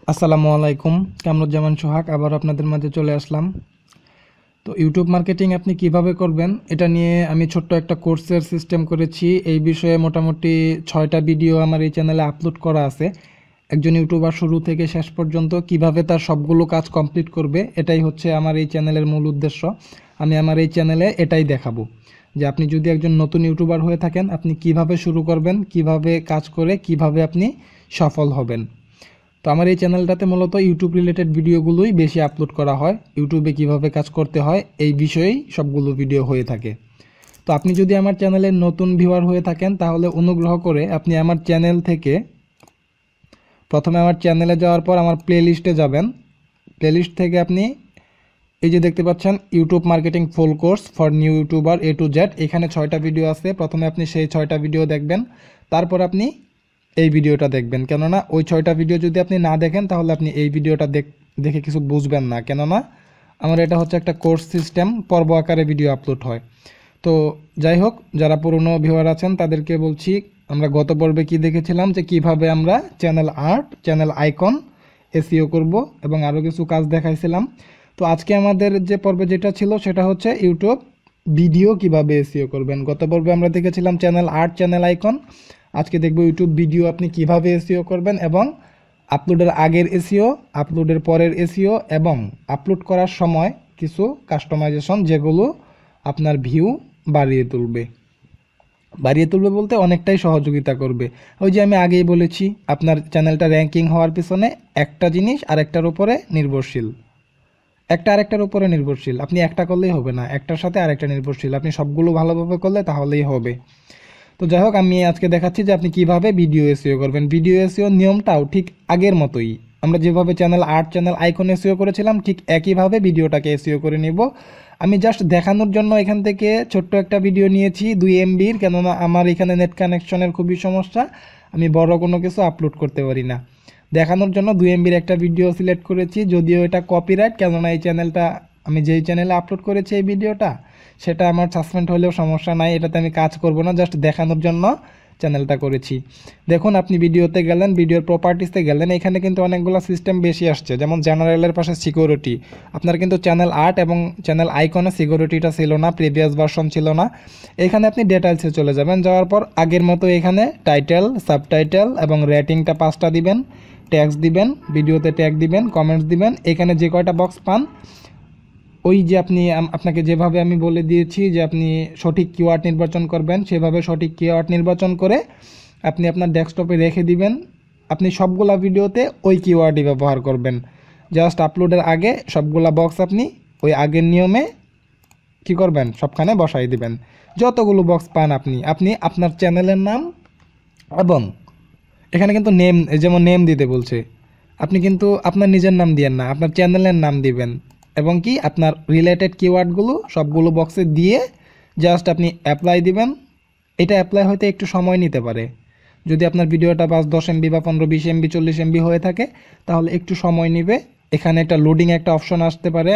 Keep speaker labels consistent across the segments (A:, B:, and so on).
A: আসসালামু আলাইকুম। কামরুজ্জামান সোহাগ আবার আপনাদের মাঝে চলে আসলাম। তো ইউটিউব মার্কেটিং আপনি কিভাবে করবেন এটা নিয়ে আমি ছোট্ট একটা কোর্সের সিস্টেম করেছি। এই বিষয়ে মোটামুটি 6টা ভিডিও আমার এই চ্যানেলে আপলোড করা আছে। একজন ইউটিউবার শুরু থেকে শেষ পর্যন্ত কিভাবে তার সবগুলো কাজ কমপ্লিট করবে, এটাই হচ্ছে আমার এই চ্যানেলের মূল উদ্দেশ্য। আমি আমার এই চ্যানেলে এটাই দেখাবো যে আপনি যদি একজন নতুন ইউটিউবার হয়ে থাকেন, আপনি কিভাবে শুরু করবেন, কিভাবে কাজ করে কিভাবে আপনি সফল হবেন। তো আমার এই চ্যানেলটাতে মূলত ইউটিউব রিলেটেড ভিডিওগুলোই বেশি আপলোড করা হয়। ইউটিউবে কিভাবে কাজ করতে হয় এই বিষয়েই সবগুলো ভিডিও হয়ে থাকে। তো আপনি যদি আমার চ্যানেলের নতুন ভিউয়ার হয়ে থাকেন তাহলে অনুগ্রহ করে আপনি আমার চ্যানেল থেকে প্রথমে আমার চ্যানেলে যাওয়ার পর আমার প্লেলিস্টে যাবেন। প্লেলিস্ট থেকে আপনি এই যে দেখতে পাচ্ছেন YouTube marketing full course for new YouTuber A to Z, এখানে 6টা ভিডিও আছে। প্রথমে আপনি সেই 6টা ভিডিও দেখবেন, তারপর আপনি এই ভিডিওটা দেখবেন। কেননা ওই 6টা ভিডিও যদি আপনি না দেখেন তাহলে আপনি এই ভিডিওটা দেখে কিছু বুঝবেন না। কেননা আমার এটা হচ্ছে একটা কোর্স সিস্টেম, পর্ব আকারে ভিডিও আপলোড হয়। তো যাই হোক, যারা পুরনো ভিউয়ার আছেন তাদেরকে বলছি, আমরা গত পর্বে কি দেখেছিলাম যে কিভাবে আমরা channel art, channel icon SEO করব এবং আরও কিছু কাজ দেখাইছিলাম। তো আজকে আমাদের যে পর্বে যেটা ছিল সেটা হচ্ছে ইউটিউব ভিডিও কিভাবে এসইও করবেন। গত পর্বে আমরা দেখেছিলাম চ্যানেল আর্ট, চ্যানেল আইকন। আজকে দেখব ইউটিউব ভিডিও আপনি কিভাবে এসইও করবেন এবং আপলোডের আগের এসইও, আপলোডের পরের এসইও এবং আপলোড করার সময় কিছু কাস্টমাইজেশন যেগুলো আপনার ভিউ বাড়িয়ে তুলবে বলতে অনেকটাই সহযোগিতা করবে। ওই যে আমি আগেই বলেছি, আপনার চ্যানেলটা র্যাঙ্কিং হওয়ার পিছনে একটা জিনিস আরেকটার উপরে নির্ভরশীল, একটা আরেকটার উপরে নির্ভরশীল। আপনি একটা করলেই হবে না, একটার সাথে আরেকটা নির্ভরশীল। আপনি সবগুলো ভালোভাবে করলে তাহলেই হবে। তো যাই হোক, আমি আজকে দেখাচ্ছি যে আপনি কিভাবে ভিডিও এসইও করবেন। ভিডিও এসইও নিয়মটাও ঠিক আগের মতোই, আমরা যেভাবে channel art, channel icon SEO করেছিলাম ঠিক একইভাবে ভিডিওটাকে এসইও করে নিব। আমি জাস্ট দেখানোর জন্য এখান থেকে ছোট্ট একটা ভিডিও নিয়েছি 2 MBর, কেননা আমার এখানে নেট কানেকশনের খুবই সমস্যা, আমি বড় কোনো কিছু আপলোড করতে পারি না। দেখানোর জন্য 2 MBর একটা ভিডিও সিলেক্ট করেছি, যদিও এটা কপিরাইট, কেননা এই চ্যানেলটা আমি যেই চ্যানেলে আপলোড করেছি এই ভিডিওটা সেটা আমার সাসপেন্ড হলেও সমস্যা নাই, এটাতে আমি কাজ করব না, জাস্ট দেখানোর জন্য চ্যানেলটা করেছি। দেখুন, আপনি ভিডিওতে গেলেন, ভিডিওর প্রপার্টিসে গেলেন, এখানে কিন্তু অনেকগুলো সিস্টেম বেশি আসছে, যেমন জেনারেলের পাশে সিকিউরিটি। আপনার কিন্তু চ্যানেল আর্ট এবং চ্যানেল আইকনে সিকিউরিটিটা ছিল না, প্রিভিয়াস ভার্সন ছিল না। এখানে আপনি ডিটেইলসে চলে যাবেন, যাওয়ার পর আগের মতো এখানে টাইটেল, সাবটাইটেল এবং রেটিংটা 5টা দিবেন, ট্যাগস দিবেন, ভিডিওতে ট্যাগ দিবেন, কমেন্টস দিবেন। এখানে যে কয়টা বক্স পান ওই যে আপনাকে যেভাবে আমি বলে দিয়েছি যে আপনি সঠিক কিওয়ার্ড নির্বাচন করবেন, সেভাবে সঠিক কিওয়ার্ড নির্বাচন করে আপনি আপনার ডেস্কটপে রেখে দিবেন। আপনি সবগুলা ভিডিওতে ওই কিওয়ার্ডই ব্যবহার করবেন। জাস্ট আপলোডের আগে সবগুলা বক্স আপনি ওই আগের নিয়মে কি করবেন, সবখানে বসাই দিবেন। যতগুলো বক্স পান আপনি আপনি আপনার চ্যানেলের নাম এবং এখানে কিন্তু নেম, যেমন নেম দিতে বলছে, আপনি কিন্তু আপনার নিজের নাম দিবেন না, আপনার চ্যানেলের নাম দিবেন এবং কি আপনার রিলেটেড কিওয়ার্ডগুলো সবগুলো বক্সে দিয়ে জাস্ট আপনি অ্যাপ্লাই দিবেন। এটা অ্যাপ্লাই হতে একটু সময় নিতে পারে। যদি আপনার ভিডিওটা 5-10 MB বা 15-20 MB 40 MB হয়ে থাকে তাহলে একটু সময় নেবে। এখানে একটা লোডিং একটা অপশন আসতে পারে,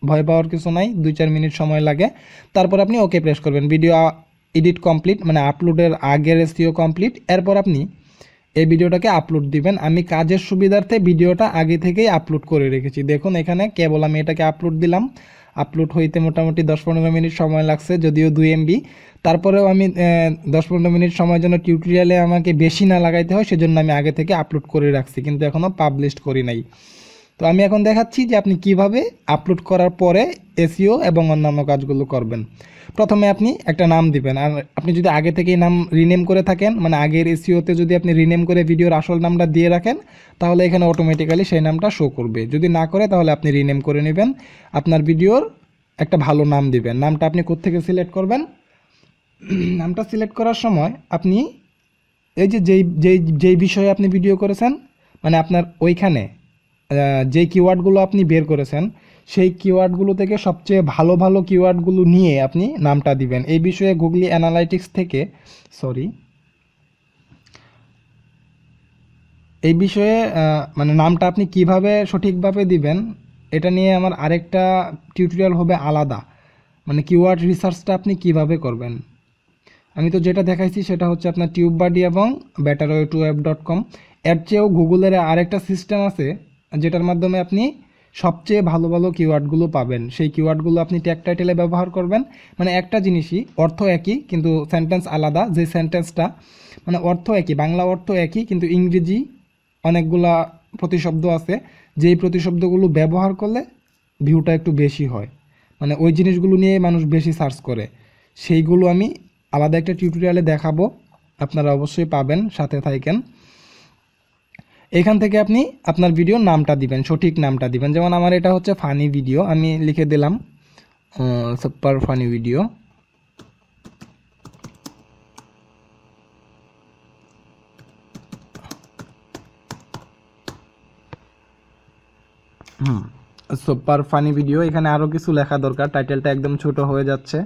A: ভয় পাওয়ার কিছু নাই, 2-4 মিনিট সময় লাগে। তারপর আপনি ওকে প্রেস করবেন, ভিডিও এডিট কমপ্লিট, মানে আপলোডের আগের এসইও কমপ্লিট। এরপর আপনি এই ভিডিওটাকে আপলোড দিবেন। আমি কাজের সুবিধার্থে ভিডিওটা আগে থেকেই আপলোড করে রেখেছি। দেখুন এখানে কেবল আমি এটাকে আপলোড দিলাম, আপলোড হইতে মোটামুটি 10-15 মিনিট সময় লাগছে, যদিও 2 MB। তারপরেও আমি 10-15 মিনিট সময়ের জন্য টিউটোরিয়ালে আমাকে বেশি না লাগাইতে হয় সেজন্য আমি আগে থেকে আপলোড করে রাখছি, কিন্তু এখনও পাবলিশ করি নাই। তো আমি এখন দেখাচ্ছি যে আপনি কিভাবে আপলোড করার পরে এসইও এবং অন্যান্য কাজগুলো করবেন। প্রথমে আপনি একটা নাম দিবেন, আর আপনি যদি আগে থেকেই নাম রিনেম করে থাকেন, মানে আগের এসইওতে যদি আপনি রিনেম করে ভিডিওর আসল নামটা দিয়ে রাখেন তাহলে এখানে অটোমেটিক্যালি সেই নামটা শো করবে। যদি না করে তাহলে আপনি রিনেম করে নেবেন, আপনার ভিডিওর একটা ভালো নাম দিবেন। নামটা আপনি কোত্থেকে সিলেক্ট করবেন, নামটা সিলেক্ট করার সময় আপনি এই যে যেই বিষয়ে আপনি ভিডিও করেছেন, মানে আপনার ওইখানে যেই কিওয়ার্ডগুলো আপনি বের করেছেন সেই কিওয়ার্ডগুলো থেকে সবচেয়ে ভালো ভালো কিওয়ার্ডগুলো নিয়ে আপনি নামটা দিবেন। এই বিষয়ে গুগলি অ্যানালাইটিক্স থেকে এই বিষয়ে মানে নামটা আপনি কিভাবে সঠিকভাবে দিবেন এটা নিয়ে আমার আরেকটা টিউটোরিয়াল হবে আলাদা, মানে কিওয়ার্ড রিসার্চটা আপনি কিভাবে করবেন। আমি তো যেটা দেখাইছি সেটা হচ্ছে আপনার টিউববাডি এবং betterway2web.com। এর চেয়েও গুগলের আরেকটা সিস্টেম আছে, যেটার মাধ্যমে আপনি সবচেয়ে ভালো ভালো কিওয়ার্ডগুলো পাবেন। সেই কিওয়ার্ডগুলো আপনি ট্যাগ টাইটেলে ব্যবহার করবেন। মানে একটা জিনিসই, অর্থ একই কিন্তু সেন্টেন্স আলাদা। যে সেন্টেন্সটা মানে অর্থ একই, বাংলা অর্থ একই কিন্তু ইংরেজি অনেকগুলা প্রতিশব্দ আছে, যেই প্রতিশব্দগুলো ব্যবহার করলে ভিউটা একটু বেশি হয়, মানে ওই জিনিসগুলো নিয়ে মানুষ বেশি সার্চ করে। সেইগুলো আমি আলাদা একটা টিউটোরিয়ালে দেখাবো, আপনারা অবশ্যই পাবেন, সাথে থাকেন। এখান থেকে আপনি আপনার ভিডিওর নামটা দিবেন, সঠিক নামটা দিবেন। যেমন আমার এটা হচ্ছে ফানি ভিডিও, আমি লিখে দিলাম super funny video. Super funny video, এখানে আরও কিছু লেখা দরকার, টাইটেলটা একদম ছোট হয়ে যাচ্ছে।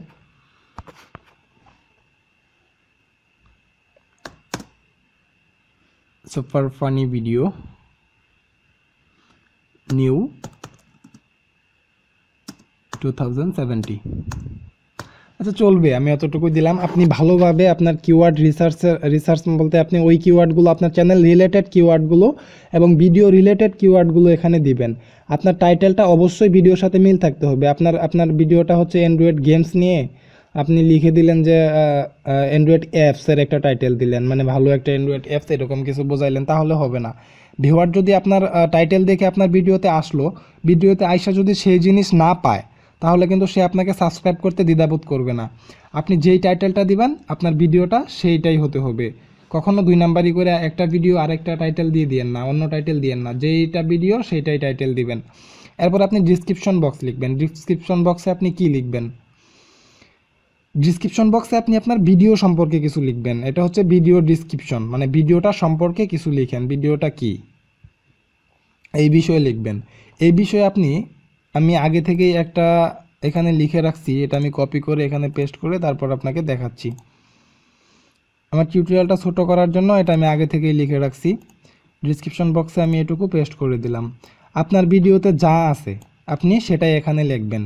A: Super funny video new 2070। আচ্ছা চলবে, আমি অতটুকুই দিলাম। আপনি ভালোভাবে আপনার কিওয়ার্ড রিসার্চ বলতে আপনি ওই কিওয়ার্ডগুলো, আপনার চ্যানেল রিলেটেড কিওয়ার্ডগুলো এবং ভিডিও রিলেটেড কিওয়ার্ডগুলো এখানে দিবেন। আপনার টাইটেলটা অবশ্যই ভিডিওর সাথে মিল থাকতে হবে। আপনার ভিডিওটা হচ্ছে অ্যান্ড্রয়েড গেমস নিয়ে, আপনি লিখে দিলেন যে অ্যান্ড্রয়েড অ্যাপসের একটা টাইটেল দিলেন, মানে ভালো একটা অ্যান্ড্রয়েড অ্যাপস এরকম কিছু বোঝাইলেন, তাহলে হবে না। ভিউয়ার যদি আপনার টাইটেল দেখে আপনার ভিডিওতে আসলো, ভিডিওতে আইসা যদি সেই জিনিস না পায়, তাহলে কিন্তু সে আপনাকে সাবস্ক্রাইব করতে দ্বিধাবোধ করবে না। আপনি যেই টাইটেলটা দিবেন আপনার ভিডিওটা সেইটাই হতে হবে। কখনো দুই নাম্বারই করে একটা ভিডিও আরেকটা টাইটেল দিয়ে দিয়েন না, অন্য টাইটেল দিয়েন না, যেইটা ভিডিও সেইটাই টাইটেল দিবেন। এরপর আপনি ডিসক্রিপশন বক্স লিখবেন। ডিসক্রিপশন বক্সে আপনি কি লিখবেন? ডিসক্রিপশন বক্সে আপনি আপনার ভিডিও সম্পর্কে কিছু লিখবেন। এটা হচ্ছে ভিডিও ডিসক্রিপশন, মানে ভিডিওটা সম্পর্কে কিছু লিখেন, ভিডিওটা কি এই বিষয়ে লিখবেন। এই বিষয়ে আমি আগে থেকেই একটা এখানে লিখে রাখছি, এটা আমি কপি করে এখানে পেস্ট করে তারপর আপনাকে দেখাচ্ছি। আমার টিউটোরিয়ালটা ছোট করার জন্য এটা আমি আগে থেকেই লিখে রাখছি। ডিসক্রিপশন বক্সে আমি এটুকু পেস্ট করে দিলাম। আপনার ভিডিওতে যা আছে আপনি সেটাই এখানে লিখবেন।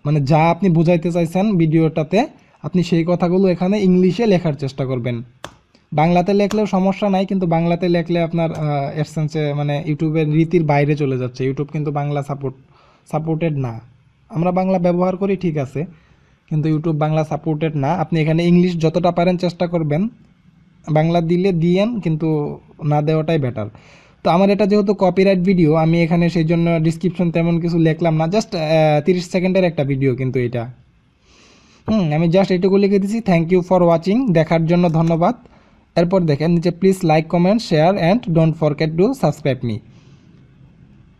A: মানে যা আপনি বোঝাইতে চাইছেন ভিডিওটাতে, আপনি সেই কথাগুলো এখানে ইংলিশে লেখার চেষ্টা করবেন। বাংলাতে লেখলেও সমস্যা নাই, কিন্তু বাংলাতে লেখলে আপনার এডসেন্সে মানে ইউটিউবের রীতির বাইরে চলে যাচ্ছে। ইউটিউব কিন্তু বাংলা সাপোর্টেড না। আমরা বাংলা ব্যবহার করি ঠিক আছে, কিন্তু ইউটিউব বাংলা সাপোর্টেড না। আপনি এখানে ইংলিশ যতটা পারেন চেষ্টা করবেন, বাংলা দিলে দিয়েন, কিন্তু না দেওয়াটাই বেটার। তো আমার এটা যেহেতু কপিরাইট ভিডিও, আমি এখানে সেই জন্য ডিসক্রিপশন তেমন কিছু লিখলাম না, জাস্ট 30 সেকেন্ডের একটা ভিডিও কিন্তু এটা। আমি জাস্ট এইটুকু লিখে দিচ্ছি, থ্যাংক ইউ ফর ওয়াচিং, দেখার জন্য ধন্যবাদ। এরপর দেখেন নিচে please like comment share and don't forget to subscribe me,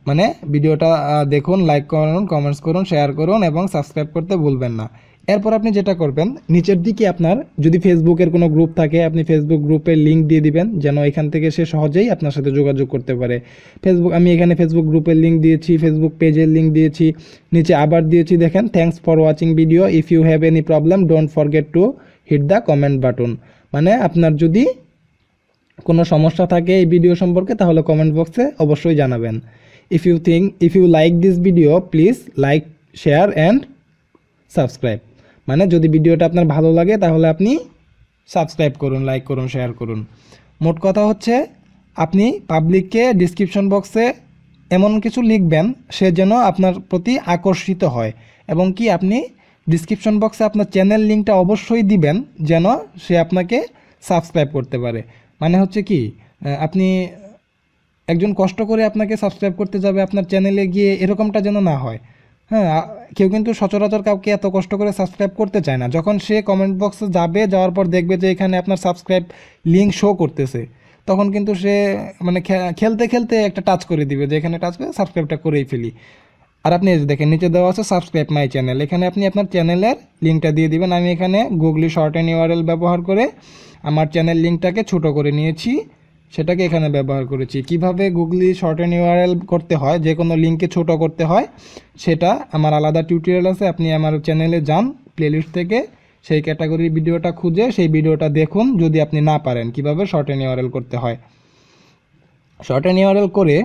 A: মানে ভিডিওটা দেখুন, লাইক করুন, কমেন্টস করুন, শেয়ার করুন এবং সাবস্ক্রাইব করতে ভুলবেন না। এরপর আপনি যেটা করবেন, নিচের দিকে আপনার যদি ফেসবুকের কোনো গ্রুপ থাকে, আপনি ফেসবুক গ্রুপের লিঙ্ক দিয়ে দিবেন, যেন এখান থেকে সে সহজেই আপনার সাথে যোগাযোগ করতে পারে। আমি এখানে ফেসবুক গ্রুপের লিঙ্ক দিয়েছি, ফেসবুক পেজের লিঙ্ক দিয়েছি, নিচে আবার দিয়েছি দেখেন, thanks for watching video, if you have any problem don't forget to hit the comment button. মানে আপনার যদি কোনো সমস্যা থাকে এই ভিডিও সম্পর্কে, তাহলে কমেন্ট বক্সে অবশ্যই জানাবেন। If you like this video please like share and subscribe, মানে যদি ভিডিওটা আপনার ভালো লাগে তাহলে আপনি সাবস্ক্রাইব করুন, লাইক করুন, শেয়ার করুন। মোট কথা হচ্ছে আপনি পাবলিককে ডিসক্রিপশন বক্সে এমন কিছু লিখবেন সে যেন আপনার প্রতি আকর্ষিত হয়, এবং কি আপনি ডিসক্রিপশন বক্সে আপনার চ্যানেল লিঙ্কটা অবশ্যই দিবেন যেন সে আপনাকে সাবস্ক্রাইব করতে পারে। মানে হচ্ছে কি, আপনি একজন কষ্ট করে আপনাকে সাবস্ক্রাইব করতে যাবে আপনার চ্যানেলে গিয়ে, এরকমটা যেন না হয়। কেউ কিন্তু সচরাচর কাউকে এত কষ্ট করে সাবস্ক্রাইব করতে চায় না। যখন সে কমেন্ট বক্সে যাবে, যাওয়ার পর দেখবে যে এখানে আপনার সাবস্ক্রাইব লিঙ্ক শো করতেছে, তখন কিন্তু সে মানে খেলতে খেলতে একটা টাচ করে দিবে যে এখানে টাচ করে সাবস্ক্রাইবটা করেই ফেলি। আর আপনি দেখেন নিচে দেওয়া আছে সাবস্ক্রাইব মাই চ্যানেল, এখানে আপনি আপনার চ্যানেলের লিঙ্কটা দিয়ে দিবেন। আমি এখানে গুগলি শর্ট অ্যান্ড ইউআরএল ব্যবহার করে আমার চ্যানেল লিঙ্কটাকে ছোট করে নিয়েছি, সেটাকে এখানে ব্যবহার করেছি। কিভাবে গুগলি শর্ট অ্যান্ড ইউআরএল করতে হয়, যে কোনো লিঙ্ককে ছোট করতে হয়, সেটা আমার আলাদা টিউটোরিয়াল আছে। আপনি আমার চ্যানেলে যান, প্লেলিস্ট থেকে সেই ক্যাটাগরির ভিডিওটা খুঁজে সেই ভিডিওটা দেখুন, যদি আপনি না পারেন কিভাবে শর্ট অ্যান্ড ইউআরএল করতে হয়। শর্ট অ্যান্ড ইউআরএল করে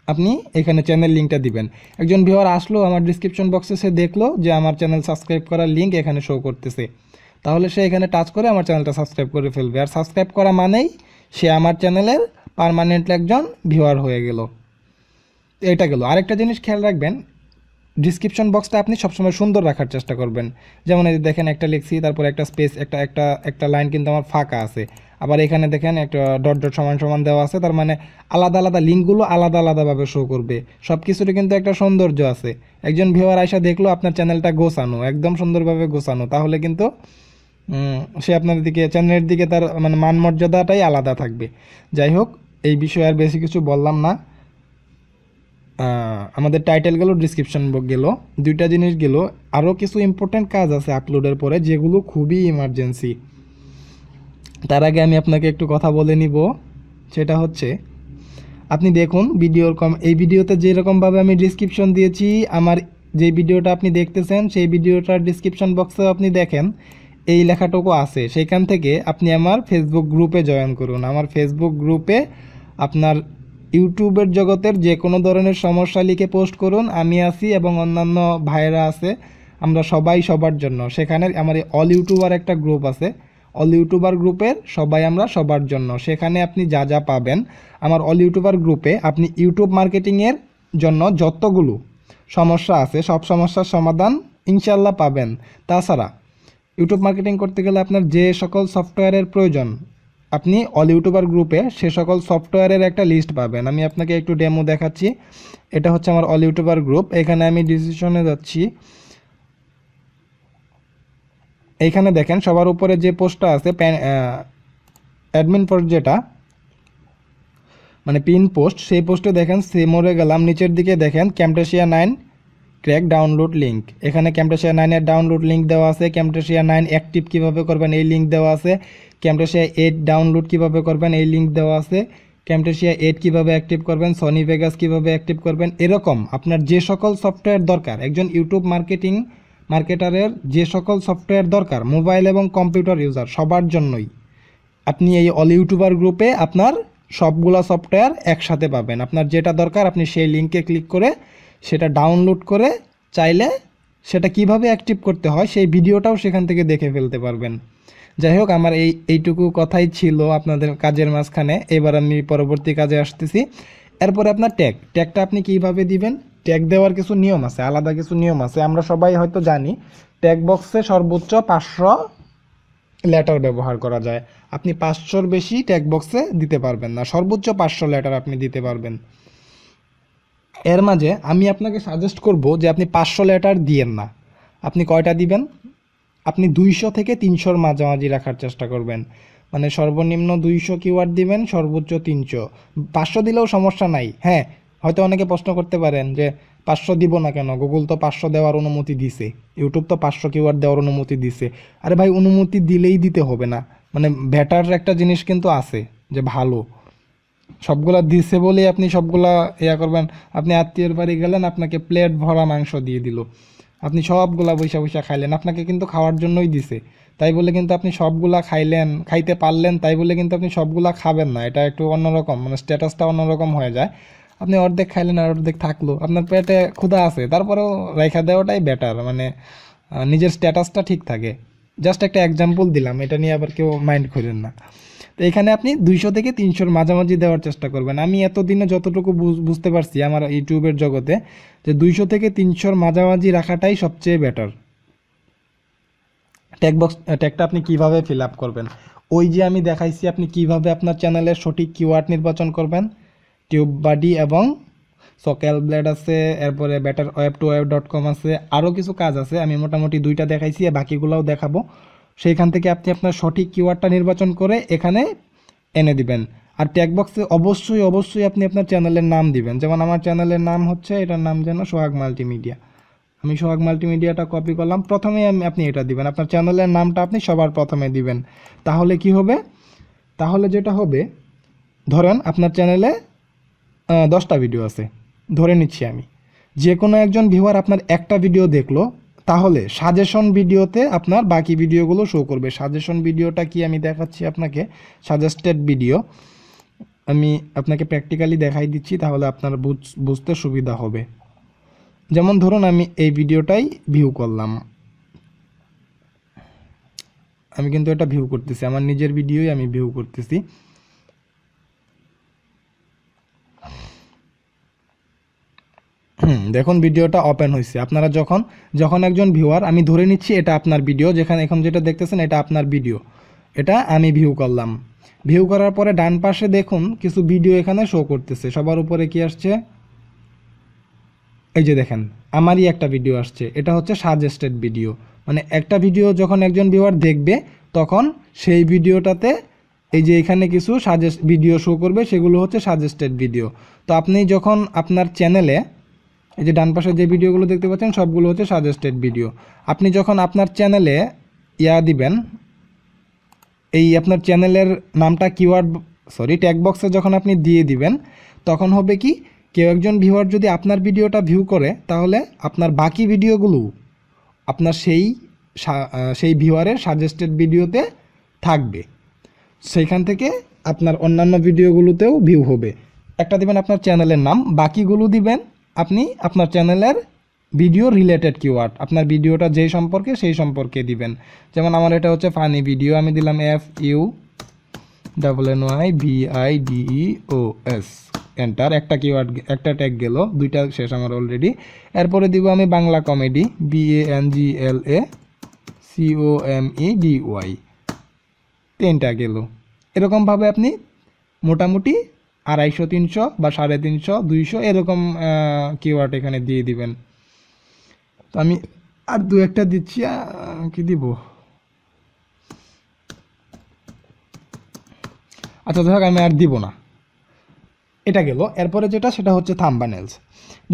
A: আপনি এখানে চ্যানেল লিঙ্কটা দিবেন। একজন ভিউয়ার আসলো আমার ডিসক্রিপশন বক্সে, সে দেখলো যে আমার চ্যানেল সাবস্ক্রাইব করার লিঙ্ক এখানে শো করতেছে, তাহলে সে এখানে টাচ করে আমার চ্যানেলটা সাবস্ক্রাইব করে ফেলবে। আর সাবস্ক্রাইব করা মানেই সে আমার চ্যানেলের পার্মানেন্টলি একজন ভিউয়ার হয়ে গেল। এটা গেল। আরেকটা জিনিস খেয়াল রাখবেন, ডিসক্রিপশন বক্সটা আপনি সবসময় সুন্দর রাখার চেষ্টা করবেন। যেমন এই যে দেখেন একটা লিখছি, তারপর একটা স্পেস, একটা লাইন কিন্তু আমার ফাঁকা আছে। আবার এখানে দেখেন একটা ডট ডট সমান সমান দেওয়া আছে, তার মানে আলাদা আলাদা লিঙ্কগুলো আলাদা আলাদাভাবে শো করবে। সব কিছুরই কিন্তু একটা সৌন্দর্য আছে। একজন ভিউয়ার আয়সা দেখলো আপনার চ্যানেলটা গোছানো, একদম সুন্দরভাবে গোছানো, তাহলে কিন্তু সে আপনার দিকে, চ্যানেলের দিকে তার মানে মান মর্যাদাটাই আলাদা থাকবে। যাই হোক, এই বিষয়ে আর বেশি কিছু বললাম না। আমাদের টাইটেল গেল, ডিসক্রিপশন গেল, দুইটা জিনিস গেল। আরও কিছু ইম্পর্টেন্ট কাজ আছে আপলোডের পরে, যেগুলো খুবই ইমার্জেন্সি। তার আগে আমি আপনাকে একটু কথা বলে নিব। সেটা হচ্ছে, আপনি দেখুন এই ভিডিওতে যেরকমভাবে আমি ডিসক্রিপশন দিয়েছি, আমার যে ভিডিওটা আপনি দেখতেছেন সেই ভিডিওটার ডিসক্রিপশন বক্সেও আপনি দেখেন এই লেখাটুকু আছে। সেইখান থেকে আপনি আমার ফেসবুক গ্রুপে জয়েন করুন। আমার ফেসবুক গ্রুপে আপনার ইউটিউবের জগতের যে কোনো ধরনের সমস্যা লিখে পোস্ট করুন, আমি আছি এবং অন্যান্য ভাইয়েরা আছে, আমরা সবাই সবার জন্য। সেখানে আমার অল ইউটিউবার একটা গ্রুপ আছে, অল ইউটিউবার গ্রুপের সবাই আমরা সবার জন্য। সেখানে আপনি যা যা পাবেন আমার অল ইউটিউবার গ্রুপে, আপনি ইউটিউব মার্কেটিংয়ের জন্য যতগুলো সমস্যা আছে সব সমস্যার সমাধান ইনশাল্লাহ পাবেন। তাছাড়া ইউটিউব মার্কেটিং করতে গেলে আপনার যে সকল সফটওয়্যারের প্রয়োজন, আপনি অল ইউটিউবার গ্রুপে সে সকল সফটওয়্যারের একটা লিস্ট পাবেন। আমি আপনাকে একটু ডেমো দেখাচ্ছি। এটা হচ্ছে আমার অল ইউটিউবার গ্রুপ। এখানে আমি ডিসিশনে যাচ্ছি। এইখানে দেখেন সবার উপরে যে পোস্টটা আছে, অ্যাডমিন পোস্ট, যেটা মানে পিন পোস্ট, সেই পোস্টে দেখেন সেমোরে গেলাম, নিচের দিকে দেখেন ক্যামটাসিয়া 9 ক্র্যাক ডাউনলোড লিঙ্ক। এখানে ক্যামটাসিয়া 9-এর ডাউনলোড লিঙ্ক দেওয়া আছে। ক্যামটাসিয়া 9 অ্যাক্টিভ কীভাবে করবেন এই লিঙ্ক দেওয়া আছে। ক্যামটাসিয়া 8 ডাউনলোড কীভাবে করবেন এই লিঙ্ক দেওয়া আছে। ক্যামটাসিয়া 8 কীভাবে অ্যাক্টিভ করবেন, সনি ভেগাস কীভাবে অ্যাক্টিভ করবেন, এরকম আপনার যে সকল সফটওয়্যার দরকার, একজন ইউটিউব মার্কেটারের যে সকল সফটওয়্যার দরকার, মোবাইল এবং কম্পিউটার ইউজার সবার জন্যই, আপনি এই অল ইউটিউবার গ্রুপে আপনার সবগুলা সফটওয়্যার একসাথে পাবেন। আপনার যেটা দরকার আপনি সেই লিঙ্কে ক্লিক করে সেটা ডাউনলোড করে চাইলে সেটা কিভাবে অ্যাক্টিভ করতে হয় সেই ভিডিওটাও সেখান থেকে দেখে ফেলতে পারবেন। যাই হোক, আমার এইটুকু কথাই ছিল আপনাদের কাজের মাঝখানে। এবার আমি পরবর্তী কাজে আসতেছি। এরপরে আপনার ট্যাগটা আপনি কিভাবে দিবেন। ট্যাগ দেওয়ার কিছু নিয়ম আছে, আলাদা কিছু নিয়ম আছে। আমরা সবাই হয়তো জানি ট্যাগ বক্সে সর্বোচ্চ 500 লেটার ব্যবহার করা যায়। আপনি 500-র বেশি ট্যাগ বক্সে দিতে পারবেন না, সর্বোচ্চ 500 লেটার আপনি দিতে পারবেন। এর মাঝে আমি আপনাকে সাজেস্ট করব যে আপনি 500 লেটার দিয়েন না। আপনি কয়টা দিবেন, আপনি 200 থেকে 300-র মাঝামাঝি রাখার চেষ্টা করবেন। মানে সর্বনিম্ন 200 কিওয়ার্ড দিবেন, সর্বোচ্চ 300। 500 দিলেও সমস্যা নাই। হ্যাঁ, হয়তো অনেকে প্রশ্ন করতে পারেন যে 500 দিব না কেন, গুগল তো 500 দেওয়ার অনুমতি দিছে, ইউটিউব তো 500 কিওয়ার্ড দেওয়ার অনুমতি দিছে। আরে ভাই, অনুমতি দিলেই দিতে হবে না, মানে বেটার একটা জিনিস কিন্তু আছে যে ভালো, সবগুলা দিছে বলেই আপনি সবগুলা করবেন। আপনি আত্মীয়ের বাড়ি গেলেন, আপনাকে প্লেট ভরা মাংস দিয়ে দিল, আপনি সবগুলা বৈশা বৈশা খাইলেন, আপনাকে কিন্তু খাওয়ার জন্যই দিছে, তাই বলে কিন্তু আপনি সবগুলা খাইতে পারলেন তাই বলে কিন্তু আপনি সবগুলা খাবেন না। এটা একটু অন্যরকম, মানে স্ট্যাটাসটা অন্যরকম হয়ে যায়। আপনি অর্ধেক খাইলেন আর অর্ধেক থাকলো, আপনার পেটে ক্ষুধা আছে, তারপরেও রেখা দেওয়াটাই বেটার, মানে নিজের স্ট্যাটাসটা ঠিক থাকে। জাস্ট একটা এক্সাম্পল দিলাম, এটা নিয়ে আবার কেউ মাইন্ড করেন না। তো এখানে আপনি 200 থেকে 300-র মাঝামাঝি দেওয়ার চেষ্টা করবেন। আমি এতদিনে যতটুকু বুঝতে পারছি আমার ইউটিউবের জগতে, যে 200 থেকে 300-র মাঝামাঝি রাখাটাই সবচেয়ে বেটার। ট্যাগটা আপনি কিভাবে ফিল আপ করবেন, ওই যে আমি দেখাইছি আপনি কিভাবে আপনার চ্যানেলের সঠিক কিওয়ার্ড নির্বাচন করবেন। টিউব বাডি এবং সকেল ব্লেড আছে, এরপরে betterweb2web.com আছে, আরও কিছু কাজ আছে। আমি মোটামুটি 2টা দেখাইছি, বাকিগুলোও দেখাবো। সেইখান থেকে আপনি আপনার সঠিক কিওয়ার্ডটা নির্বাচন করে এখানে এনে দিবেন। আর ট্যাগ বক্সে অবশ্যই আপনি আপনার চ্যানেলের নাম দিবেন। যেমন আমার চ্যানেলের নাম হচ্ছে, এটার নাম যেন সোহাগ মাল্টিমিডিয়া। আমি সোহাগ মাল্টিমিডিয়াটা কপি করলাম, প্রথমেই আপনি এটা দিবেন, আপনার চ্যানেলের নামটা আপনি সবার প্রথমে দিবেন। তাহলে কি হবে, তাহলে যেটা হবে, ধরেন আপনার চ্যানেলে 10টা ভিডিও আছে, ধরে নিচ্ছি আমি, যে কোনো একজন ভিউয়ার আপনার একটা ভিডিও দেখলো, তাহলে সাজেশন ভিডিওতে আপনার বাকি ভিডিওগুলো শো করবে। সাজেশন ভিডিওটা কি আমি দেখাচ্ছি আপনাকে, সাজেস্টেড ভিডিও আমি আপনাকে প্র্যাকটিক্যালি দেখাই দিচ্ছি, তাহলে আপনার বুঝতে সুবিধা হবে। যেমন ধরুন আমি এই ভিডিওটাই ভিউ করলাম, আমি কিন্তু এটা ভিউ করতেছি, আমার নিজের ভিডিওই আমি ভিউ করতেছি। দেখুন ভিডিওটা ওপেন হয়েছে। আপনারা যখন যখন একজন ভিউয়ার, আমি ধরে নিচ্ছি এটা আপনার ভিডিও, যেখানে এখন যেটা দেখতেছেন এটা আপনার ভিডিও, এটা আমি ভিউ করলাম। ভিউ করার পরে ডান পাশে দেখুন কিছু ভিডিও এখানে শো করতেছে। সবার উপরে কি আসছে? এই যে দেখেন আমারই একটা ভিডিও আসছে, এটা হচ্ছে সাজেস্টেড ভিডিও। মানে একটা ভিডিও যখন একজন ভিউয়ার দেখবে তখন সেই ভিডিওটাতে এই যে এখানে কিছু ভিডিও শো করবে, সেগুলো হচ্ছে সাজেস্টেড ভিডিও। তো আপনি যখন আপনার চ্যানেলে এই যে ডান পাশে যে ভিডিওগুলো দেখতে পাচ্ছেন সবগুলো হচ্ছে সাজেস্টেড ভিডিও। আপনি যখন আপনার চ্যানেলে দিবেন, এই আপনার চ্যানেলের নামটা ট্যাগ বক্সে যখন আপনি দিয়ে দিবেন, তখন হবে কি, কেউ একজন ভিউয়ার যদি আপনার ভিডিওটা ভিউ করে তাহলে আপনার বাকি ভিডিওগুলো আপনার সেই ভিউয়ারের সাজেস্টেড ভিডিওতে থাকবে। সেইখান থেকে আপনার অন্যান্য ভিডিওগুলোতেও ভিউ হবে। একটা দিবেন আপনার চ্যানেলের নাম, বাকিগুলো দিবেন আপনি আপনার চ্যানেলের ভিডিও রিলেটেড কিওয়ার্ড, আপনার ভিডিওটা যেই সম্পর্কে সেই সম্পর্কে দিবেন। যেমন আমার এটা হচ্ছে ফানি ভিডিও, আমি দিলাম FUNNYVIDEOS, এন্টার। একটা কিওয়ার্ড, একটা ট্যাগ গেল, দুইটা শেষ আমার অলরেডি। এরপরে দিব আমি বাংলা কমেডি, BANGLACOMEDY, 3টা গেল। এরকমভাবে আপনি মোটামুটি 250, 300 বা 350, 200 এরকম কিওয়ার্ড এখানে দিয়ে দিবেন। তো আমি আর দু একটা দিচ্ছি, কি দিব, আচ্ছা যাই হোক আমি আর দিব না, এটা গেল। এরপরে যেটা সেটা হচ্ছে থাম্বনেলস।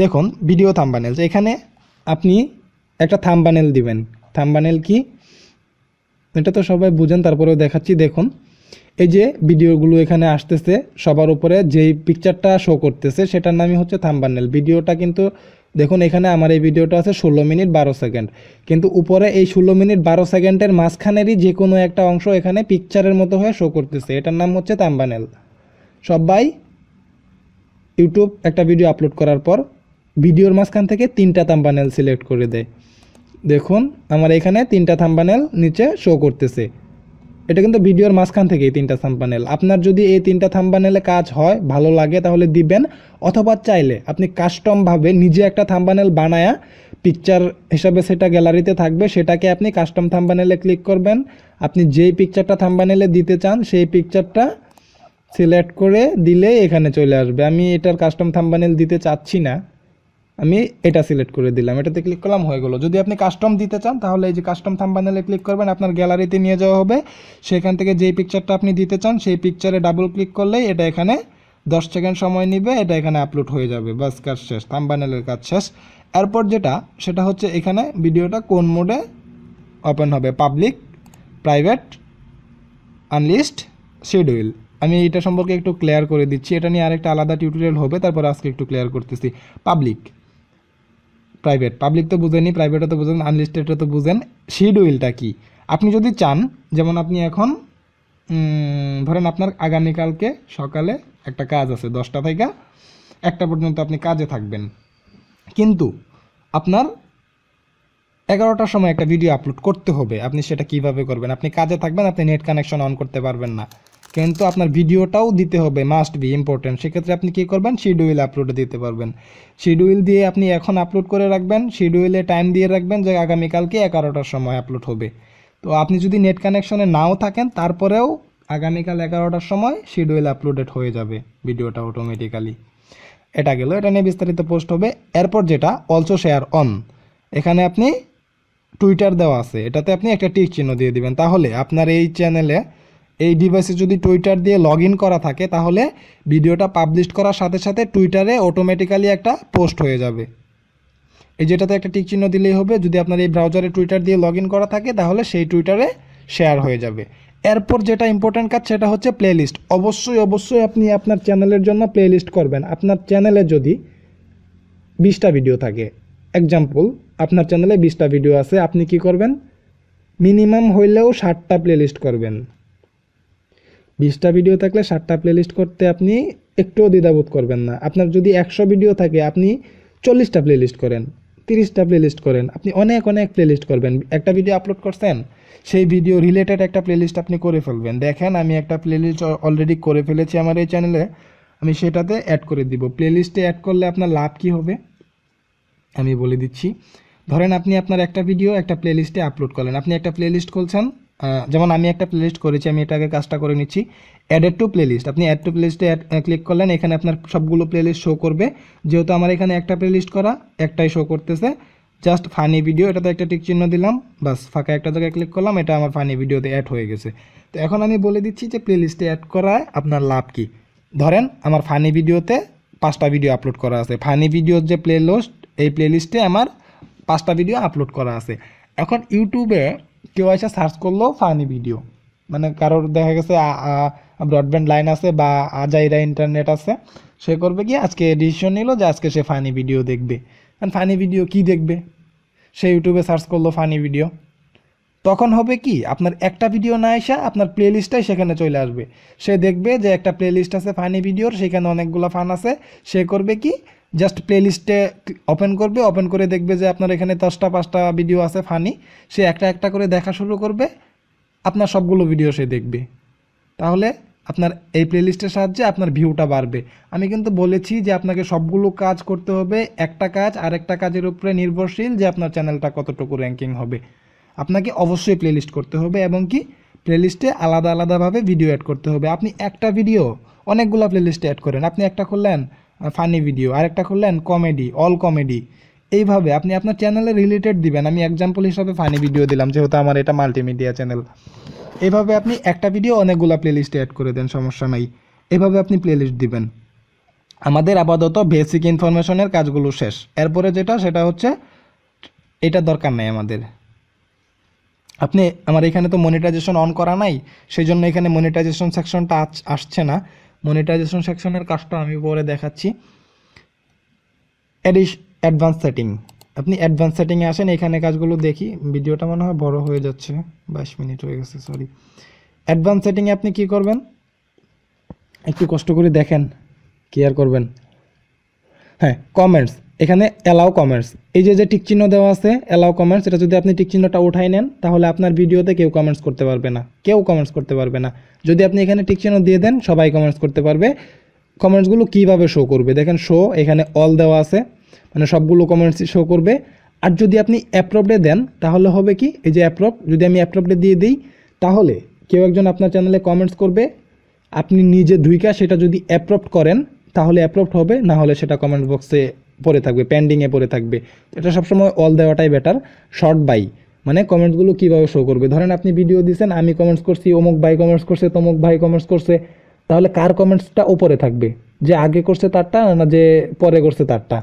A: দেখুন ভিডিও থাম্বনেলস, এখানে আপনি একটা থাম্বনেল দিবেন। থাম্বনেল কি এটা তো সবাই বুঝেন, তারপরেও দেখাচ্ছি। দেখুন এই যে ভিডিওগুলো এখানে আসতেছে, সবার উপরে যেই পিকচারটা শো করতেছে সেটার নামই হচ্ছে থাম্বনেল। ভিডিওটা কিন্তু দেখুন এখানে আমার এই ভিডিওটা আছে 16 মিনিট 12 সেকেন্ড, কিন্তু উপরে এই 16 মিনিট 12 সেকেন্ডের মাঝখানেরই যে কোনো একটা অংশ এখানে পিকচারের মতো হয়ে শো করতেছে, এটার নাম হচ্ছে থাম্বনেল। সবাই ইউটিউব একটা ভিডিও আপলোড করার পর ভিডিওর মাঝখান থেকে 3টা থাম্বনেল সিলেক্ট করে দেয়। দেখুন আমার এখানে 3টা থাম্বনেল নিচে শো করতেছে, এটা কিন্তু ভিডিওর মাঝখান থেকে এই 3টা থাম্বনেল। আপনার যদি এই 3টা থাম্বনেলে কাজ হয়, ভালো লাগে, তাহলে দিবেন। অথবা চাইলে আপনি কাস্টমভাবে নিজে একটা থাম্বনেল বানায়া পিকচার হিসাবে সেটা গ্যালারিতে থাকবে, সেটাকে আপনি কাস্টম থাম্বনেলে ক্লিক করবেন। আপনি যেই পিকচারটা থাম্বনেলে দিতে চান সেই পিকচারটা সিলেক্ট করে দিলে এখানে চলে আসবে। আমি এটার কাস্টম থাম্বনেল দিতে চাচ্ছি না, আমি এটা সিলেক্ট করে দিলাম, এটাতে ক্লিক করলাম, হয়ে গেল। যদি আপনি কাস্টম দিতে চান তাহলে এই যে কাস্টম থাম্বনেলে ক্লিক করবেন, আপনার গ্যালারিতে নিয়ে যাওয়া হবে। সেখান থেকে যেই পিকচারটা আপনি দিতে চান সেই পিকচারে ডাবল ক্লিক করলেই এটা এখানে 10 সেকেন্ড সময় নেবে, এটা এখানে আপলোড হয়ে যাবে। বাস কাজ শেষ, থাম্বনেলের কাজ শেষ। এরপর যেটা সেটা হচ্ছে এখানে ভিডিওটা কোন মোডে ওপেন হবে, পাবলিক, প্রাইভেট, আনলিস্ট, শিডিউল। আমি এটা সম্পর্কে একটু ক্লিয়ার করে দিচ্ছি, এটা নিয়ে আরেকটা আলাদা টিউটোরিয়াল হবে, তারপর আজকে একটু ক্লিয়ার করতেছি। পাবলিক, প্রাইভেট, পাবলিক তো বুঝেনি, প্রাইভেটও তো বুঝেন, আনলিস্টেডও তো বুঝেন। শিডিউলটা কি? আপনি যদি চান, যেমন আপনি এখন ধরেন আপনার আগামীকালকে সকালে একটা কাজ আছে, 10টা থেকে 1টা পর্যন্ত আপনি কাজে থাকবেন, কিন্তু আপনার 11টার সময় একটা ভিডিও আপলোড করতে হবে। আপনি সেটা কিভাবে করবেন? আপনি কাজে থাকবেন, আপনি নেট কানেকশন অন করতে পারবেন না, কিন্তু আপনার ভিডিওটাও দিতে হবে, মাস্ট বি ইম্পর্টেন্ট। সেক্ষেত্রে আপনি কী করবেন? শিডিউল আপলোডে দিতে পারবেন। শিডিউল দিয়ে আপনি এখন আপলোড করে রাখবেন, শিডিউলে টাইম দিয়ে রাখবেন যে আগামীকালকে 11টার সময় আপলোড হবে। তো আপনি যদি নেট কানেকশনে নাও থাকেন তারপরেও আগামীকাল 11টার সময় শিডিউল আপলোডেড হয়ে যাবে ভিডিওটা অটোমেটিক্যালি। এটা গেল, এটা নিয়ে বিস্তারিত পোস্ট হবে। এরপর যেটা অলসো শেয়ার অন, এখানে আপনি টুইটার দেওয়া আছে, এটাতে আপনি একটা টিক চিহ্ন দিয়ে দিবেন। তাহলে আপনার এই চ্যানেলে, এই ডিভাইসে যদি টুইটার দিয়ে লগ ইন করা থাকে তাহলে ভিডিওটা পাবলিশ করার সাথে সাথে টুইটারে অটোমেটিক্যালি একটা পোস্ট হয়ে যাবে। এই যেটাতে একটা টিক চিহ্ন দিলেই হবে। যদি আপনার এই ব্রাউজারে টুইটার দিয়ে লগ ইন করা থাকে তাহলে সেই টুইটারে শেয়ার হয়ে যাবে। এরপর যেটা ইম্পর্ট্যান্ট কাজ সেটা হচ্ছে প্লেলিস্ট। অবশ্যই আপনি আপনার চ্যানেলের জন্য প্লেলিস্ট করবেন। আপনার চ্যানেলে যদি 20টা ভিডিও থাকে, এক্সাম্পল আপনার চ্যানেলে 20টা ভিডিও আছে, আপনি কি করবেন? মিনিমাম হইলেও 60টা প্লেলিস্ট করবেন। 20টা ভিডিও থাকলে 60টা প্লেলিস্ট করতে আপনি একটুও দ্বিধাবোধ করবেন না। আপনার যদি 100 ভিডিও থাকে আপনি 40টা প্লেলিস্ট করেন, 30টা প্লেলিস্ট করেন, আপনি অনেক প্লেলিস্ট করবেন। একটা ভিডিও আপলোড করছেন, সেই ভিডিও রিলেটেড একটা প্লেলিস্ট আপনি করে ফেলবেন। দেখেন আমি একটা প্লেলিস্ট অলরেডি করে ফেলেছি আমার এই চ্যানেলে, আমি সেটাতে অ্যাড করে দিব। প্লেলিস্টে অ্যাড করলে আপনার লাভ কি হবে? আমি বলে দিচ্ছি। ধরেন আপনি আপনার একটা ভিডিও একটা প্লেলিস্টে আপলোড করলেন, আপনি একটা প্লেলিস্ট খুলছেন, যেমন আমি একটা প্লেলিস্ট করেছি, আমি এটাকে কাজটা করে নিচ্ছি। অ্যাডেড টু প্লেলিস্ট, আপনি অ্যাড টু প্লেলিস্টে ক্লিক করলেন, এখানে আপনার সবগুলো প্লেলিস্ট শো করবে। যেহেতু আমার এখানে একটা প্লেলিস্ট করা, একটাই শো করতেছে, জাস্ট ফানি ভিডিও, এটাতে একটা টিক চিহ্ন দিলাম, বাস ফাঁকা একটা জায়গায় ক্লিক করলাম, এটা আমার ফানি ভিডিওতে অ্যাড হয়ে গেছে। তো এখন আমি বলে দিচ্ছি যে প্লেলিস্টে অ্যাড করায় আপনার লাভ কী। ধরেন আমার ফানি ভিডিওতে 5টা ভিডিও আপলোড করা আছে, ফানি ভিডিওর যে প্লেলিস্ট, এই প্লেলিস্টে আমার 5টা ভিডিও আপলোড করা আছে। এখন ইউটিউবে কেউ এসে সার্চ করলো ফানি ভিডিও, মানে কারোর দেখা গেছে ব্রডব্যান্ড লাইন আছে বা আজাইরা ইন্টারনেট আছে, সে করবে কি আজকে ডিসিশন নিল যে আজকে সে ফানি ভিডিও দেখবে। কারণ ফানি ভিডিও কি দেখবে, সে ইউটিউবে সার্চ করলো ফানি ভিডিও, তখন হবে কি আপনার একটা ভিডিও না এসে আপনার প্লেলিস্টটাই সেখানে চলে আসবে। সে দেখবে যে একটা প্লেলিস্ট আছে ফানি ভিডিওর, সেখানে অনেকগুলো ফান আছে, সে করবে কি জাস্ট প্লেলিস্টে ওপেন করবে, ওপেন করে দেখবে যে আপনার এখানে 10টা 5টা ভিডিও আছে ফানি, সে একটা একটা করে দেখা শুরু করবে, আপনার সবগুলো ভিডিও সে দেখবে। তাহলে আপনার এই প্লেলিস্টের সাহায্যে আপনার ভিউটা বাড়বে। আমি কিন্তু বলেছি যে আপনাকে সবগুলো কাজ করতে হবে, একটা কাজ আরেকটা কাজের উপরে নির্ভরশীল যে আপনার চ্যানেলটা কতটুকু র্যাঙ্কিং হবে। আপনাকে অবশ্যই প্লেলিস্ট করতে হবে এবং কি প্লেলিস্টে আলাদা আলাদাভাবে ভিডিও অ্যাড করতে হবে। আপনি একটা ভিডিও অনেকগুলো প্লেলিস্টে অ্যাড করেন, আপনি একটা করলেন ফানি ভিডিও, আরেকটা করলেন কমেডি, অল কমেডি, এইভাবে আপনি আপনার চ্যানেলে রিলেটেড দিবেন। আমি এক্সাম্পল হিসাবে ফানি ভিডিও দিলাম, যেহেতু আমার এটা মাল্টিমিডিয়া চ্যানেল। এইভাবে আপনি একটা ভিডিও অনেকগুলো প্লেলিস্টে অ্যাড করে দেন, সমস্যা নাই, এভাবে আপনি প্লেলিস্ট দিবেন। আমাদের আপাতত বেসিক ইনফরমেশনের কাজগুলো শেষ, এরপরে যেটা সেটা হচ্ছে এটা দরকার নাই আমাদের। আপনি আমার এখানে তো মনিটাইজেশন অন করা নাই, সেই জন্য এখানে মনিটাইজেশন সেকশনটা আসছে না। মনিটাইজেশন সেকশনের কাজটা আমি পরে দেখাচ্ছি। অ্যাডভান্স সেটিং, আপনি অ্যাডভান্স সেটিংয়ে আসেন, এখানে কাজগুলো দেখি। ভিডিওটা মনে হয় বড় হয়ে যাচ্ছে, 22 মিনিট হয়ে গেছে, সরি। অ্যাডভান্স সেটিংয়ে আপনি কি করবেন, একটু কষ্ট করে দেখেন, কেয়ার করবেন। হ্যাঁ, কমেন্টস, এখানে অ্যালাউ কমেন্টস, এই যে টিক চিহ্ন দেওয়া আছে অ্যালাউ কমেন্টস, এটা যদি আপনি টিক চিহ্নটা উঠাই নেন তাহলে আপনার ভিডিওতে কেউ কমেন্টস করতে পারবে না, কেউ কমেন্টস করতে পারবে না। যদি আপনি এখানে টিক চিহ্ন দিয়ে দেন সবাই কমেন্টস করতে পারবে। কমেন্টসগুলো কীভাবে শো করবে দেখেন, শো এখানে অল দেওয়া আছে, মানে সবগুলো কমেন্টস শো করবে। আর যদি আপনি অ্যাপ্রুভডে দেন তাহলে হবে কি, এই যে অ্যাপ্রুভ, যদি আমি অ্যাপ্রুভডে দিয়ে দিই তাহলে কেউ একজন আপনার চ্যানেলে কমেন্টস করবে, আপনি নিজে ধুইকা সেটা যদি অ্যাপ্রুভ করেন তাহলে অ্যাপ্রুভড হবে, না হলে সেটা কমেন্ট বক্সে পড়ে থাকবে, পেন্ডিংয়ে পড়ে থাকবে। এটা সবসময় অল দেওয়াটাই বেটার। শর্ট বাই মানে কমেন্টসগুলো কীভাবে শো করবে, ধরেন আপনি ভিডিও দিয়েছেন, আমি কমেন্টস করছি, অমুক ভাই কমেন্টস করছে, তমুক ভাই কমেন্টস করছে, তাহলে কার কমেন্টসটা ওপরে থাকবে, যে আগে করছে তারটা না যে পরে করছে তারটা।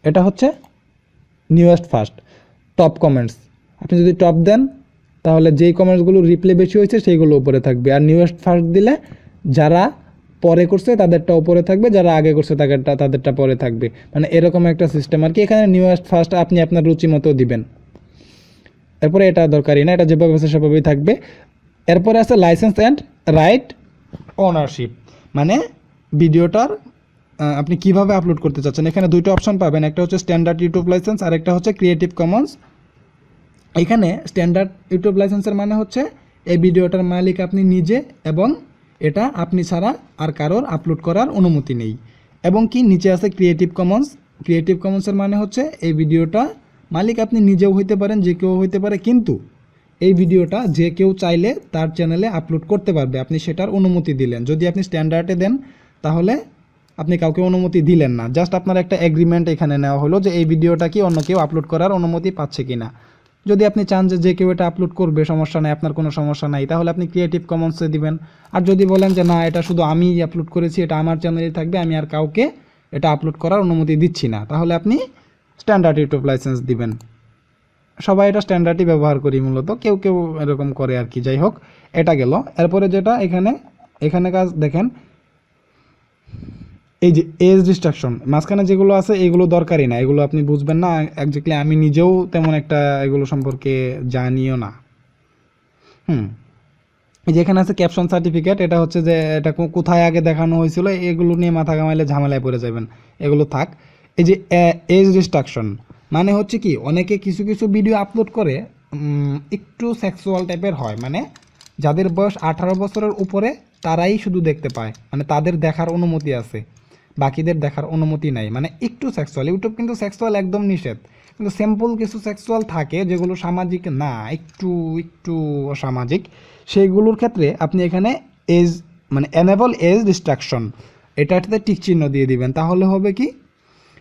A: এটা হচ্ছে নিউয়েস্ট ফার্স্ট, টপ কমেন্টস। আপনি যদি টপ দেন তাহলে যেই কমেন্টসগুলো রিপ্লে বেশি হয়েছে সেইগুলো উপরে থাকবে, আর নিউয়েস্ট ফার্স্ট দিলে যারা পরে করছে তাদেরটা উপরে থাকবে, যারা আগে করছে তাদেরটা পরে থাকবে, মানে এরকম একটা সিস্টেম আর কি। এখানে নিউয়েস্ট ফার্স্ট আপনি আপনার রুচি মতো দিবেন। এরপরে এটা দরকারি না, এটা যেভাবে আছে সেভাবেই থাকবে। এরপরে আছে লাইসেন্স অ্যান্ড রাইট ওনারশিপ, মানে ভিডিওটার আপনি কিভাবে আপলোড করতে চাচ্ছেন। এখানে দুইটা অপশন পাবেন, একটা হচ্ছে স্ট্যান্ডার্ড ইউটিউব লাইসেন্স আর একটা হচ্ছে ক্রিয়েটিভ কমন্স। এখানে স্ট্যান্ডার্ড ইউটিউব লাইসেন্সের মানে হচ্ছে এই ভিডিওটার মালিক আপনি নিজে, এবং এটা আপনি ছাড়া আর কারোর আপলোড করার অনুমতি নেই। এবং কি নিচে আছে ক্রিয়েটিভ কমন্স। ক্রিয়েটিভ কমন্সের মানে হচ্ছে এই ভিডিওটা মালিক আপনি নিজেও হইতে পারেন, যে কেউ হইতে পারে, কিন্তু এই ভিডিওটা যে কেউ চাইলে তার চ্যানেলে আপলোড করতে পারবে, আপনি সেটার অনুমতি দিলেন। যদি আপনি স্ট্যান্ডার্ডে দেন তাহলে আপনি কাউকে অনুমতি দিলেন না, জাস্ট আপনার একটা এগ্রিমেন্ট এখানে নেওয়া হলো যে এই ভিডিওটা কি অন্য কেউ আপলোড করার অনুমতি পাচ্ছে কি না। যদি আপনি চান যে কেউ এটা আপলোড করবে, সমস্যা নাই, আপনার কোনো সমস্যা নাই, তাহলে আপনি ক্রিয়েটিভ কমন্সে দিবেন। আর যদি বলেন যে না এটা শুধু আমিই আপলোড করেছি, এটা আমার চ্যানেলেই থাকবে, আমি আর কাউকে এটা আপলোড করার অনুমতি দিচ্ছি না, তাহলে আপনি স্ট্যান্ডার্ড ইউটিউব লাইসেন্স দিবেন। সবাই এটা স্ট্যান্ডার্ডই ব্যবহার করি মূলত, কেউ কেউ এরকম করে আর কি। যাই হোক, এটা গেল। এরপরে যেটা এখানে কাজ দেখেন, এই যে এজ রিস্ট্রাকশন মাঝখানে যেগুলো আছে এগুলো দরকারই না, এগুলো আপনি বুঝবেন না একজাক্টলি, আমি নিজেও তেমন একটা এগুলো সম্পর্কে জানিও না। এই যে এখানে আছে ক্যাপশন সার্টিফিকেট, এটা হচ্ছে যে এটা কোথায় আগে দেখানো হয়েছিল, এগুলো নিয়ে মাথা ঘামাইলে ঝামেলায় পড়ে যাবেন, এগুলো থাক। এই যে এজ রিস্ট্রাকশন মানে হচ্ছে কি, অনেকে কিছু কিছু ভিডিও আপলোড করে একটু সেক্সুয়াল টাইপের হয়, মানে যাদের বয়স 18 বছরের উপরে তারাই শুধু দেখতে পায়, মানে তাদের দেখার অনুমতি আছে। বাকিদের দেখার অনুমতি নাই, মানে একটু সেক্সুয়াল। ইউটিউব কিন্তু সেক্সুয়াল একদম নিষেধ, কিন্তু সিম্পল কিছু সেক্সুয়াল থাকে যেগুলো সামাজিক না, একটু একটু অসামাজিক, সেইগুলোর ক্ষেত্রে আপনি এখানে এজ মানে এনেবল এজ রিস্ট্রাকশন এটাতে টিক চিহ্ন দিয়ে দিবেন। তাহলে হবে কি,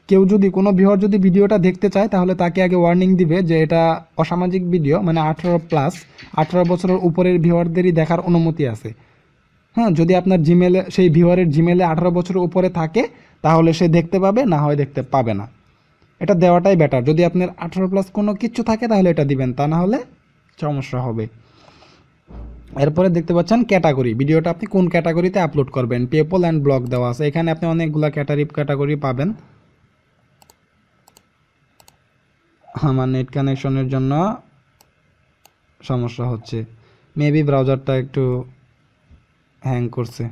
A: কেউ যদি কোনো ভিউয়ার যদি ভিডিওটা দেখতে চায় তাহলে তাকে আগে ওয়ার্নিং দিবে যে এটা অসামাজিক ভিডিও, মানে 18+, 18 বছরের উপরের ভিউয়ারদেরই দেখার অনুমতি আছে। হ্যাঁ, যদি আপনার জিমেলে সেই ভিউয়ারের জিমেলে 18 বছরের উপরে থাকে তাহলে সে দেখতে পাবে, না হয় দেখতে পাবে না। এটা দেওয়াটাই বেটার। যদি আপনার 18+ কোনো কিছু থাকে তাহলে এটা দিবেন, তা না হলে সমস্যা হবে। এরপরে দেখতে পাচ্ছেন ক্যাটাগরি, ভিডিওটা আপনি কোন ক্যাটাগরিতে আপলোড করবেন। পেপল অ্যান্ড ব্লগ দেওয়া আছে, এখানে আপনি অনেকগুলো ক্যাটাগরি পাবেন। আমার নেট কানেকশনের জন্য সমস্যা হচ্ছে, মেবি ব্রাউজারটা একটু হ্যাং করছে।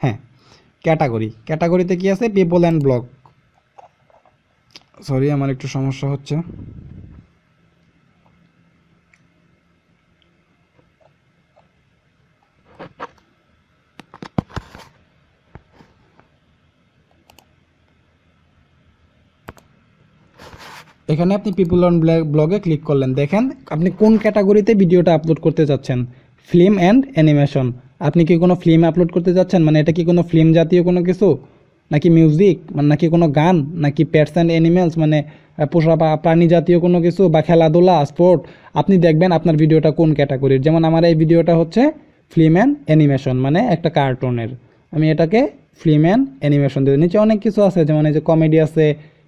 A: হ্যাঁ, ক্যাটাগরিতে কি আছে, পিপল অ্যান্ড ব্লগ। সরি, আমার একটু সমস্যা হচ্ছে। এখানে আপনি পিপল অন ব্লগে ক্লিক করলেন, দেখেন আপনি কোন ক্যাটাগরিতে ভিডিওটা আপলোড করতে যাচ্ছেন। ফিল্ম অ্যান্ড অ্যানিমেশন, আপনি কি কোনো ফিল্ম আপলোড করতে যাচ্ছেন, মানে এটা কি কোনো ফিল্ম জাতীয় কোনো কিছু, নাকি মিউজিক, মানে নাকি কোনো গান, নাকি পেটস অ্যান্ড অ্যানিমেলস মানে পোষা প্রাণী জাতীয় কোনো কিছু, বা খেলাধুলা স্পোর্ট। আপনি দেখবেন আপনার ভিডিওটা কোন ক্যাটাগরির। যেমন আমার এই ভিডিওটা হচ্ছে ফিল্ম অ্যান্ড অ্যানিমেশন, মানে একটা কার্টুনের। আমি এটাকে ফিল্ম অ্যান্ড অ্যানিমেশন দিয়ে, নিচে অনেক কিছু আছে, যেমন এই যে কমেডি আছে,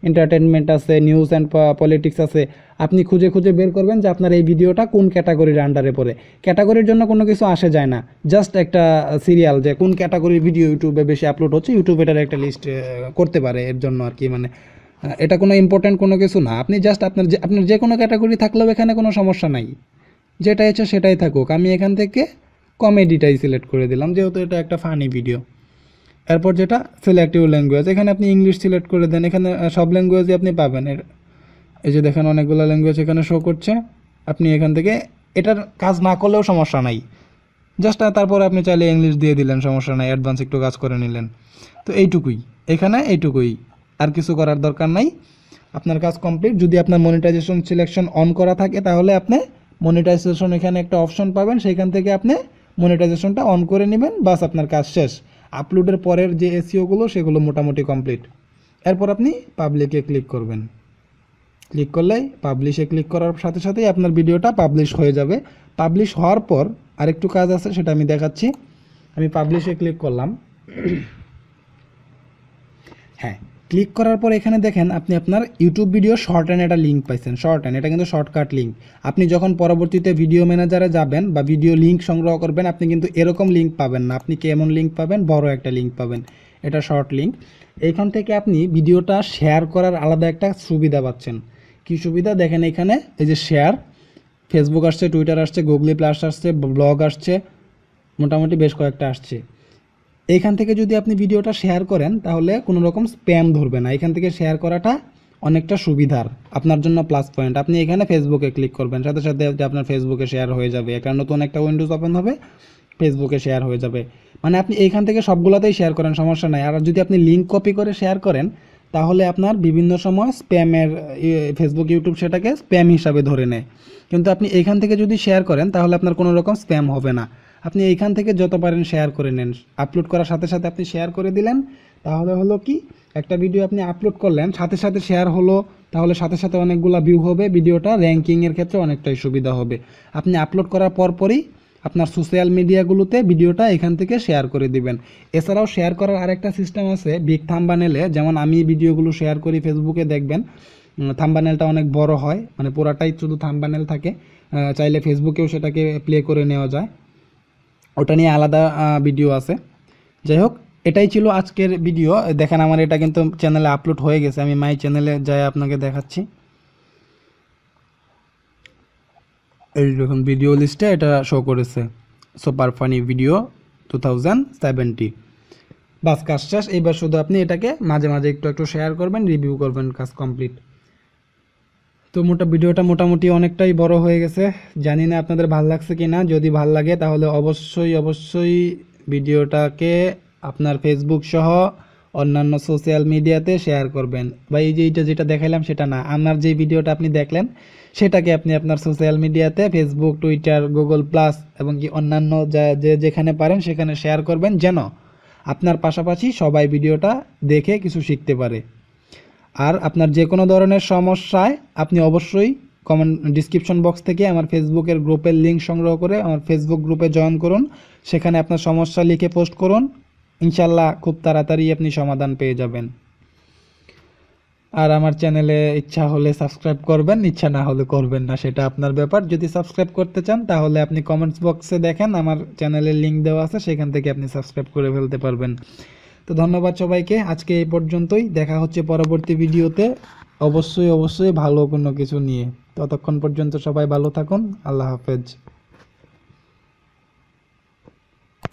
A: এন্টারটেনমেন্ট আছে, নিউজ অ্যান্ড পলিটিক্স আছে। আপনি খুঁজে খুঁজে বের করবেন যে আপনার এই ভিডিওটা কোন ক্যাটাগরির আন্ডারে পড়ে। ক্যাটাগরির জন্য কোনো কিছু আসে যায় না, জাস্ট একটা সিরিয়াল যে কোন ক্যাটাগরির ভিডিও ইউটিউবে বেশি আপলোড হচ্ছে, ইউটিউব এটার একটা লিস্ট করতে পারে এর জন্য আর কি। মানে এটা কোনো ইম্পর্ট্যান্ট কোনো কিছু না। আপনি জাস্ট আপনার যে কোনো ক্যাটাগরি থাকলেও এখানে কোনো সমস্যা নাই, যেটা ইচ্ছে সেটাই থাকুক। আমি এখান থেকে কমেডিটাই সিলেক্ট করে দিলাম, যেহেতু এটা একটা ফানি ভিডিও। এরপর যেটা সিলেক্টিভ ল্যাঙ্গুয়েজ, এখানে আপনি ইংলিশ সিলেক্ট করে দেন, এখানে সব ল্যাঙ্গুয়েজই আপনি পাবেন। এই যে দেখেন অনেকগুলো ল্যাঙ্গুয়েজ এখানে শো করছে। আপনি এখান থেকে এটার কাজ না করলেও সমস্যা নাই, জাস্ট তারপরে আপনি চাইলে ইংলিশ দিয়ে দিলেন, সমস্যা নাই, অ্যাডভান্স একটু কাজ করে নিলেন। তো এইটুকুই, এখানে এইটুকুই, আর কিছু করার দরকার নাই, আপনার কাজ কমপ্লিট। যদি আপনার মনিটাইজেশন সিলেকশন অন করা থাকে তাহলে আপনি মনিটাইজেশন এখানে একটা অপশন পাবেন, সেইখান থেকে আপনি মনিটাইজেশনটা অন করে নেবেন, বাস আপনার কাজ শেষ। আপলোডের পরের যে এসইওগুলো সেগুলো মোটামুটি কমপ্লিট। এরপর আপনি পাবলিকে ক্লিক করবেন, ক্লিক করলেই পাবলিশে ক্লিক করার সাথে সাথেই আপনার ভিডিওটা পাবলিশ হয়ে যাবে। পাবলিশ হওয়ার পর আরেকটু কাজ আছে, সেটা আমি দেখাচ্ছি। আমি পাবলিশে ক্লিক করলাম। হ্যাঁ, ক্লিক করার পর এখানে দেখেন আপনি আপনার ইউটিউব ভিডিও শর্ট অ্যান্ড একটা লিঙ্ক পাইছেন। শর্ট অ্যান্ড এটা কিন্তু শর্টকাট লিঙ্ক। আপনি যখন পরবর্তীতে ভিডিও ম্যানেজারে যাবেন বা ভিডিও লিঙ্ক সংগ্রহ করবেন, আপনি কিন্তু এরকম লিঙ্ক পাবেন না। আপনি কেমন লিঙ্ক পাবেন, বড় একটা লিঙ্ক পাবেন, এটা শর্ট লিঙ্ক। এইখান থেকে আপনি ভিডিওটা শেয়ার করার আলাদা একটা সুবিধা পাচ্ছেন। কি সুবিধা দেখেন, এখানে এই যে শেয়ার, ফেসবুক আসছে, টুইটার আসছে, গুগল প্লাস আসছে, ব্লগ আসছে, মোটামুটি বেশ কয়েকটা আসছে। এইখান থেকে যদি আপনি ভিডিওটা শেয়ার করেন তাহলে কোনো রকম স্প্যাম ধরবে না। এখান থেকে শেয়ার করাটা অনেকটা সুবিধার, আপনার জন্য প্লাস পয়েন্ট। আপনি এখানে ফেসবুকে ক্লিক করবেন, সাথে সাথে আপনার ফেসবুকে শেয়ার হয়ে যাবে, একটা নতুন একটা উইন্ডোজ ওপেন হবে, ফেসবুকে শেয়ার হয়ে যাবে। মানে আপনি এইখান থেকে সবগুলোতেই শেয়ার করেন, সমস্যা নাই। আর যদি আপনি লিঙ্ক কপি করে শেয়ার করেন তাহলে আপনার বিভিন্ন সময় স্প্যামের, ফেসবুক ইউটিউব সেটাকে স্প্যাম হিসাবে ধরে নেয়। কিন্তু আপনি এইখান থেকে যদি শেয়ার করেন তাহলে আপনার কোনো রকম স্প্যাম হবে না। আপনি এইখান থেকে যত পারেন শেয়ার করে নেন, আপলোড করার সাথে সাথে আপনি শেয়ার করে দিলেন, তাহলে হলো কি, একটা ভিডিও আপনি আপলোড করলেন, সাথে সাথে শেয়ার হলো, তাহলে সাথে সাথে অনেকগুলো ভিউ হবে, ভিডিওটা র্যাঙ্কিংয়ের ক্ষেত্রে অনেকটাই সুবিধা হবে। আপনি আপলোড করার পরপরই আপনার সোশ্যাল মিডিয়াগুলোতে ভিডিওটা এখান থেকে শেয়ার করে দিবেন। এছাড়াও শেয়ার করার আরেকটা সিস্টেম আছে বিগ থাম্বনেলে, যেমন আমি ভিডিওগুলো শেয়ার করি ফেসবুকে, দেখবেন থাম্বনেলটা অনেক বড় হয়, মানে পুরাটাই শুধু থাম্বনেল থাকে। চাইলে ফেসবুকেও সেটাকে প্লে করে নেওয়া যায়, ওটা নিয়ে আলাদা ভিডিও আছে। যাই হোক, এটাই ছিল আজকের ভিডিও। দেখেন আমার এটা কিন্তু চ্যানেলে আপলোড হয়ে গেছে, আমি মাই চ্যানেলে যাই আপনাকে দেখাচ্ছি। এই দেখুন ভিডিও লিস্টে এটা শো করেছে, সুপার ফানি ভিডিও 2070। বাস কাজ শেষ। এইবার শুধু আপনি এটাকে মাঝে মাঝে একটু একটু শেয়ার করবেন, রিভিউ করবেন, কাজ কমপ্লিট। তো ভিডিওটা মোটামুটি অনেকটাই বড় হয়ে গেছে, জানি না আপনাদের ভালো লাগছে কি না। যদি ভালো লাগে তাহলে অবশ্যই অবশ্যই ভিডিওটাকে আপনার ফেসবুক সহ অন্যান্য সোশ্যাল মিডিয়াতে শেয়ার করবেন। বা এই যে এইটা যেটা দেখাইলাম সেটা না, আমার যে ভিডিওটা আপনি দেখলেন সেটাকে আপনি আপনার সোশ্যাল মিডিয়াতে ফেসবুক, টুইটার, গুগল প্লাস এবং কি অন্যান্য যে যেখানে পারেন সেখানে শেয়ার করবেন, যেন আপনার পাশাপাশি সবাই ভিডিওটা দেখে কিছু শিখতে পারে। আর আপনার যে কোনো ধরনের সমস্যায় আপনি অবশ্যই কমেন্ট ডিসক্রিপশন বক্স থেকে আমার ফেসবুকের গ্রুপের লিঙ্ক সংগ্রহ করে আমার ফেসবুক গ্রুপে জয়েন করুন। সেখানে আপনার সমস্যা লিখে পোস্ট করুন, ইনশাল্লাহ খুব তাড়াতাড়ি আপনি সমাধান পেয়ে যাবেন। আর আমার চ্যানেলে ইচ্ছা হলে সাবস্ক্রাইব করবেন, ইচ্ছা না হলে করবেন না, সেটা আপনার ব্যাপার। যদি সাবস্ক্রাইব করতে চান তাহলে আপনি কমেন্টস বক্সে দেখেন, আমার চ্যানেলের লিঙ্ক দেওয়া আছে, সেখান থেকে আপনি সাবস্ক্রাইব করে ফেলতে পারবেন। তো ধন্যবাদ সবাইকে, আজকে এই পর্যন্তই। দেখা হচ্ছে পরবর্তী ভিডিওতে, অবশ্যই ভালো কোনো কিছু নিয়ে। ততক্ষণ পর্যন্ত সবাই ভালো থাকুন। আল্লাহ হাফেজ।